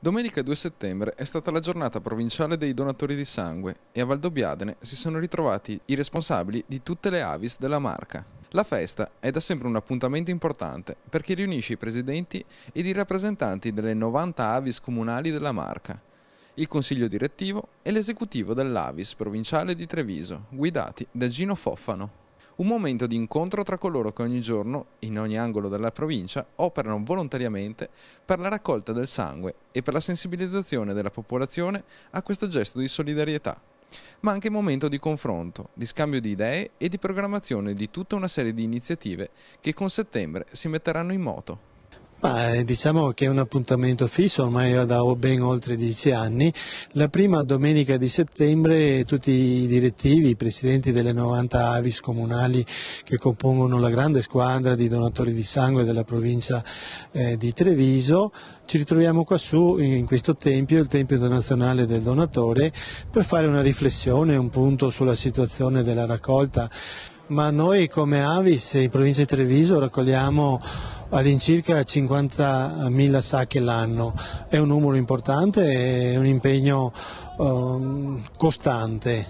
Domenica 2 settembre è stata la giornata provinciale dei donatori di sangue e a Valdobbiadene si sono ritrovati i responsabili di tutte le Avis della Marca. La festa è da sempre un appuntamento importante perché riunisce i presidenti ed i rappresentanti delle 90 Avis comunali della Marca, il consiglio direttivo e l'esecutivo dell'Avis provinciale di Treviso, guidati da Gino Foffano. Un momento di incontro tra coloro che ogni giorno, in ogni angolo della provincia, operano volontariamente per la raccolta del sangue e per la sensibilizzazione della popolazione a questo gesto di solidarietà. Ma anche momento di confronto, di scambio di idee e di programmazione di tutta una serie di iniziative che con settembre si metteranno in moto. Diciamo che è un appuntamento fisso ormai da ben oltre 10 anni. La prima domenica di settembre tutti i direttivi, i presidenti delle 90 Avis comunali che compongono la grande squadra di donatori di sangue della provincia di Treviso, ci ritroviamo qua su in questo tempio, il Tempio Internazionale del Donatore, per fare una riflessione, un punto sulla situazione della raccolta. Ma noi come Avis in provincia di Treviso raccogliamo all'incirca 50.000 sacche l'anno, è un numero importante, è un impegno costante.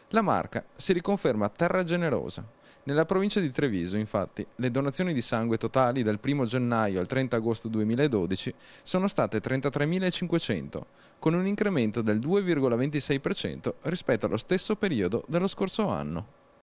La Marca si riconferma terra generosa. Nella provincia di Treviso, infatti, le donazioni di sangue totali dal 1 gennaio al 30 agosto 2012 sono state 33.500, con un incremento del 2,26% rispetto allo stesso periodo dello scorso anno.